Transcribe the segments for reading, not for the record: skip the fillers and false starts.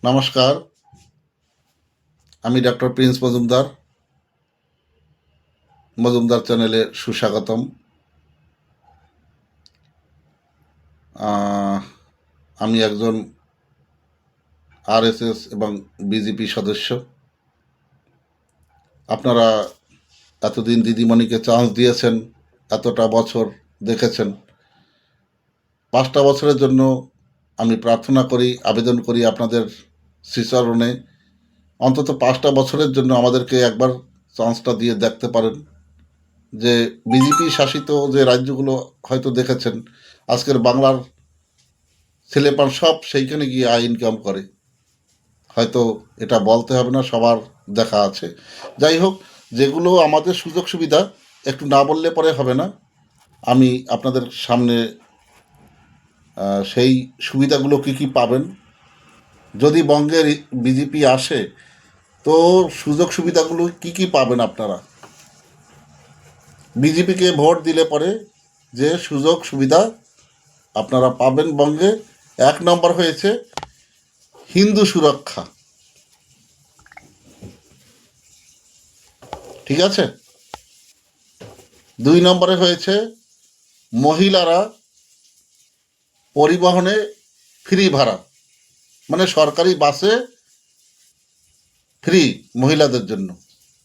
নমস্কার, আমি doctor Prince Majumdar চ্যানেলে সুস্বাগতম। আমি একজন আরএসএস এবং বিজেপি সদস্য। আপনারা এতদিন দিদিমণিকে চান্স দিয়েছেন, এতটা বছর দেখেছেন। 5টা বছরের জন্য আমি প্রার্থনা করি, আবেদন করি আপনাদের শ্রীচরণে, অন্তত 5টা বছরের জন্য আমাদেরকে একবার চান্সটা দিয়ে দেখতে পারেন। যে বিজেপি শাসিত যে রাজ্যগুলো হয়তো দেখেছেন, আজকের বাংলার ছেলেপান সব সেইখানে গিয়ে আয় ইনকাম করে। হয়তো এটা বলতে হবে না, সবার দেখা আছে। যাই হোক, যেগুলো আমাদের সুযোগ সুবিধা একটু না বললে পরে হবে না। আমি আপনাদের সামনে সেই সুবিধাগুলো কি কি পাবেন, যদি বঙ্গের বিজেপি আসে তো সুযোগ সুবিধাগুলো কি কি পাবেন আপনারা। বিজেপিকে ভোট দিলে পরে যে সুযোগ সুবিধা আপনারা পাবেন বঙ্গে, 1 নম্বর হয়েছে হিন্দু সুরক্ষা। ঠিক আছে। 2 নম্বরে হয়েছে মহিলারা পরিবহনে ফ্রি ভাড়া, মানে সরকারি বাসে ফ্রি, মহিলাদের জন্য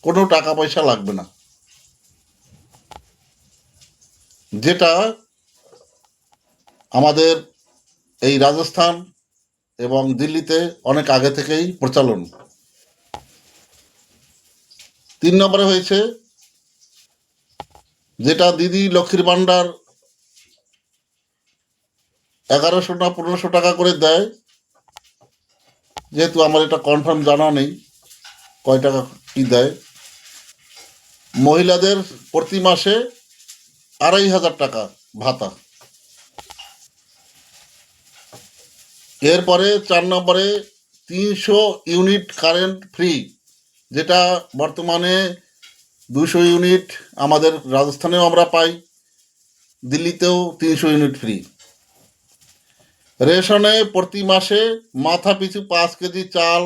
কোনো টাকা পয়সা লাগবে না, যেটা আমাদের এই রাজস্থান এবং দিল্লিতে অনেক আগে থেকেই প্রচলন। 3 নম্বরে হয়েছে যেটা দিদি লক্ষ্মীর ভাণ্ডার 1100 না 1500 টাকা করে দেয়, যেহেতু আমার এটা কনফার্ম জানা নেই কয় টাকা কি দেয়। মহিলাদের প্রতি মাসে 2500 টাকা ভাতা। এরপরে 4 নম্বরে 300 ইউনিট কারেন্ট ফ্রি, যেটা বর্তমানে 200 ইউনিট আমাদের রাজস্থানেও আমরা পাই, দিল্লিতেও 300 ইউনিট ফ্রি। রেশনে প্রতি মাসে মাথা পিছু 5 কেজি চাল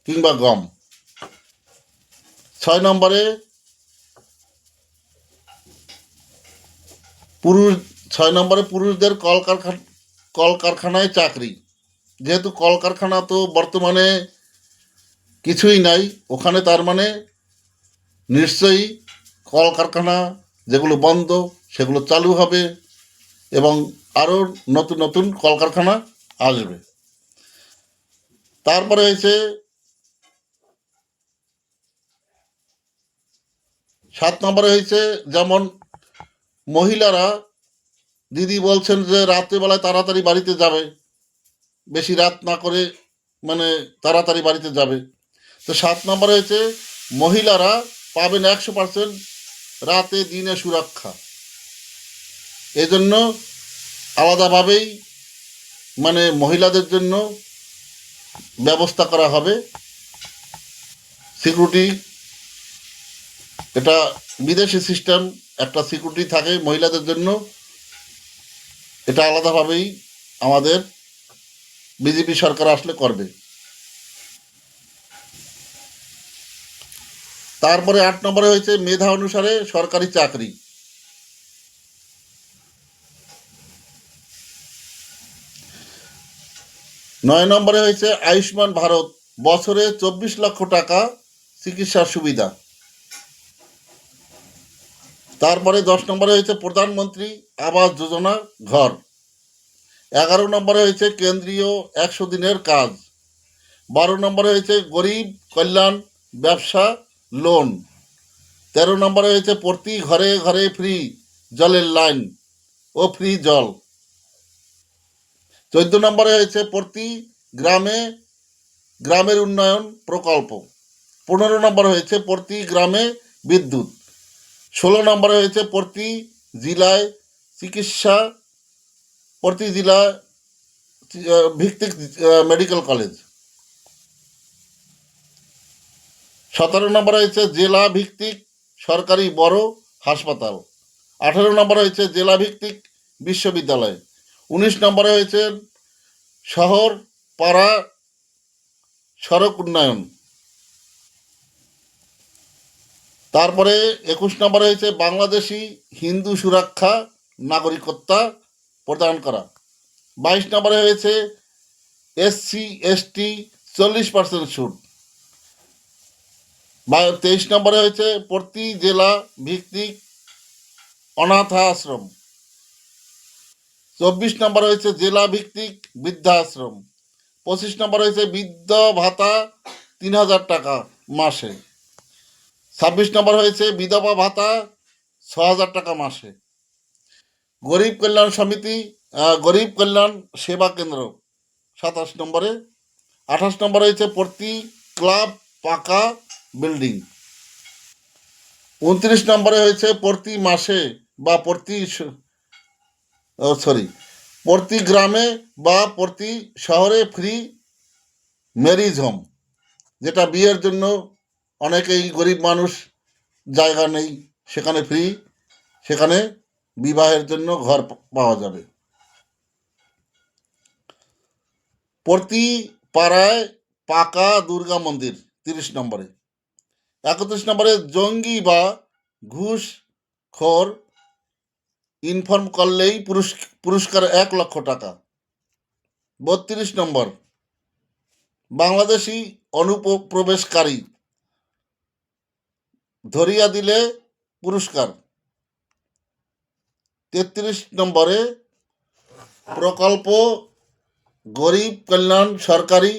কিংবা গম। 6 নম্বরে পুরুষ 6 নম্বরে পুরুষদের কলকারখানায় চাকরি, যেহেতু কলকারখানা তো বর্তমানে কিছুই নাই ওখানে, তার মানে নিশ্চয়ই কলকারখানা যেগুলো বন্ধ সেগুলো চালু হবে এবং আরও নতুন নতুন কলকারখানা আসবে। তারপরে হয়েছে 7 নম্বরে হয়েছে যেমন মহিলারা, দিদি বলছেন যে রাত্রিবেলায় তাড়াতাড়ি বাড়িতে যাবে, বেশি রাত না করে, মানে তাড়াতাড়ি বাড়িতে যাবে। তো 7 নম্বরে হয়েছে মহিলারা পাবেন 100% রাতে দিনে সুরক্ষা। এজন্য আলাদাভাবেই মানে মহিলাদের জন্য ব্যবস্থা করা হবে সিকিউরিটি। এটা বিদেশি সিস্টেম, একটা সিকিউরিটি থাকে মহিলাদের জন্য, এটা আলাদাভাবেই আমাদের বিজেপি সরকার আসলে করবে। তারপরে 8 নম্বরে হয়েছে মেধা অনুসারে সরকারি চাকরি। 9 নম্বরে হয়েছে আয়ুষ্মান ভারত, বছরে 24 লক্ষ টাকা চিকিৎসার সুবিধা। তারপরে 10 নম্বরে হয়েছে প্রধানমন্ত্রী আবাস যোজনা ঘর। 11 নম্বরে হয়েছে কেন্দ্রীয় 100 দিনের কাজ। 12 নম্বরে হয়েছে গরিব কল্যাণ ব্যবসা লোন। 13 নম্বরে হয়েছে প্রতি ঘরে ঘরে ফ্রি জলের লাইন ও ফ্রি জল। 14 নম্বরে হয়েছে প্রতি গ্রামে গ্রামের উন্নয়ন প্রকল্প। 15 নম্বর হয়েছে প্রতি গ্রামে বিদ্যুৎ। 16 নম্বরে হয়েছে প্রতি জেলায় চিকিৎসা, প্রতি জেলা ভিত্তিক মেডিকেল কলেজ। 17 নম্বরে হয়েছে জেলা ভিত্তিক সরকারি বড় হাসপাতাল। 18 নম্বরে হয়েছে জেলা ভিত্তিক বিশ্ববিদ্যালয়। 19 নম্বরে হয়েছে শহর পাড়া সড়ক উন্নয়ন। তারপরে 21 নম্বরে হয়েছে বাংলাদেশি হিন্দু সুরক্ষা নাগরিকত্ব প্রদান করা। 22 নম্বরে হয়েছে SC ST 40% সুদ। 23 নম্বরে হয়েছে প্রতি জেলা ভিত্তিক অনাথ আশ্রম। 24 নম্বর হয়েছে জেলা ভিত্তিক বৃদ্ধাশ্রম। 25 নম্বর হয়েছে বৃদ্ধ ভাতা 3000 টাকা মাসে। 26 নম্বর হয়েছে বিধবা ভাতা 6000 টাকা মাসে। গরিব কল্যাণ সমিতি গরিব কল্যাণ সেবা কেন্দ্র 27 নম্বরে। 28 নম্বরে হয়েছে প্রতি ক্লাব পাকা বিল্ডিং। 29 নম্বরে হয়েছে প্রতি মাসে বা প্রতি গ্রামে বা প্রতি শহরে ফ্রি ম্যারিজ হোম, যেটা বিয়ের জন্য অনেকেই গরিব মানুষ জায়গা নেই, সেখানে ফ্রি, সেখানে বিবাহের জন্য ঘর পাওয়া যাবে। প্রতি পাড়ায় পাকা দুর্গা মন্দির 30 নম্বরে। 31 নম্বরে জঙ্গি বা ঘুষখোর ইনফর্ম করলেই পুরস্কার 1 লক্ষ টাকা। 32 নম্বর বাংলাদেশি অনুপ্রবেশকারী ধরিয়া দিলে পুরস্কার। 33 নম্বরে প্রকল্প গরিব কল্যাণ সরকারি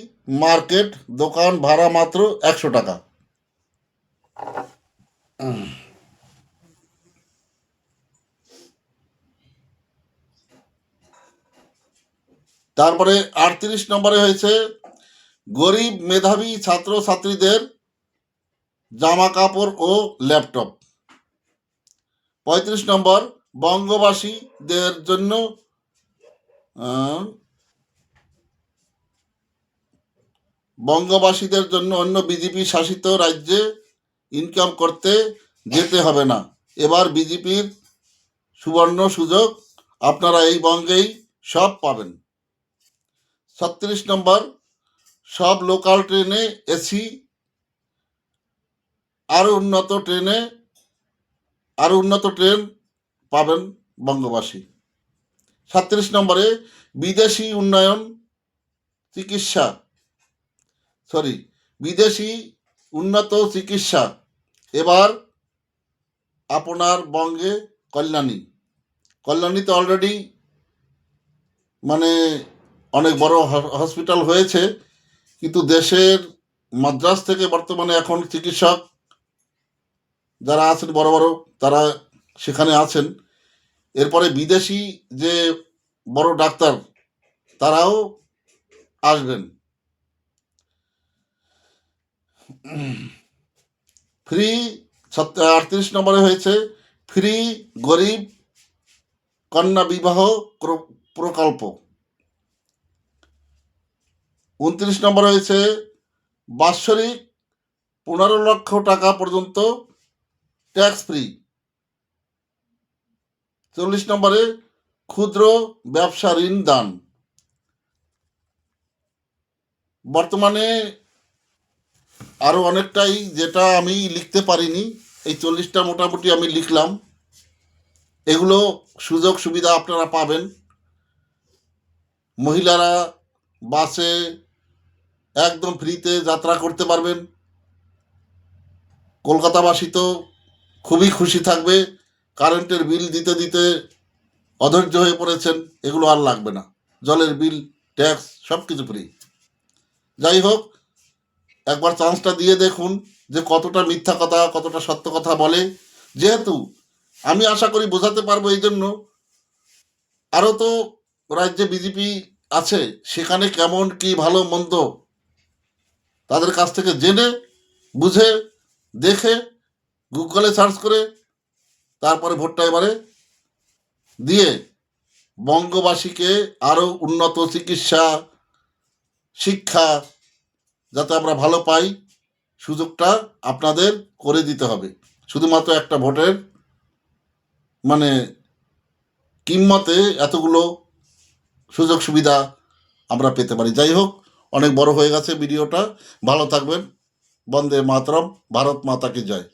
মার্কেট দোকান ভাড়া মাত্র 100 টাকা। তারপরে 38 নম্বরে হয়েছে গরিব মেধাবী ছাত্রছাত্রীদের জামা কাপড় ও ল্যাপটপ। 35 নম্বর বঙ্গবাসীদের জন্য অন্য বিজেপি শাসিত রাজ্যে ইনকাম করতে যেতে হবে না, এবার বিজেপির সুবর্ণ সুযোগ, আপনারা এই বঙ্গেই সব পাবেন। 36 নম্বর সব লোকাল ট্রেনে এসি, আরও উন্নত ট্রেন পাবেন বঙ্গবাসী। 37 নম্বরে বিদেশি উন্নত চিকিৎসা এবার আপনার বঙ্গে কল্যাণীতে অলরেডি মানে অনেক বড় হসপিটাল হয়েছে, কিন্তু দেশের মাদ্রাজ থেকে বর্তমানে এখন চিকিৎসক যারা আছেন বড় বড়, তারা সেখানে আছেন। এরপরে বিদেশি যে বড় ডাক্তার তারাও আসবেন। ফ্রি 38 নম্বরে হয়েছে ফ্রি গরিব কন্যা বিবাহ প্রকল্প। 29 নম্বরে হয়েছে বাৎসরিক 15 লক্ষ টাকা পর্যন্ত ট্যাক্স ফ্রি। 40 নম্বরে ক্ষুদ্র ব্যবসা ঋণ দান। বর্তমানে আরও অনেকটাই, যেটা আমি লিখতে পারিনি, এই 40টা মোটামুটি আমি লিখলাম। এগুলো সুযোগ সুবিধা আপনারা পাবেন। মহিলারা বাসে একদম ফ্রিতে যাত্রা করতে পারবেন। কলকাতাবাসী তো খুবই খুশি থাকবে, কারেন্টের বিল দিতে দিতে অধৈর্য হয়ে পড়েছেন, এগুলো আর লাগবে না, জলের বিল, ট্যাক্স সব কিছু ফ্রি। যাই হোক, একবার চান্সটা দিয়ে দেখুন যে কতটা মিথ্যা কথা কতটা সত্য কথা বলে। যেহেতু আমি আশা করি বোঝাতে পারবো, এই জন্য আরও তো রাজ্যে বিজেপি আছে, সেখানে কেমন কি ভালো মন্দ তাদের কাছ থেকে জেনে বুঝে দেখে গুগলে সার্চ করে তারপরে ভোটটা এবারে দিয়ে বঙ্গবাসীকে আরও উন্নত চিকিৎসা শিক্ষা যাতে আমরা ভালো পাই, সুযোগটা আপনাদের করে দিতে হবে। শুধুমাত্র একটা ভোটের কিম্মতে এতগুলো সুযোগ সুবিধা আমরা পেতে পারি। যাই হোক, অনেক বড় হয়ে গেছে ভিডিওটা। ভালো থাকবেন। বন্দে মাতরম। ভারত মাতা কি জয়।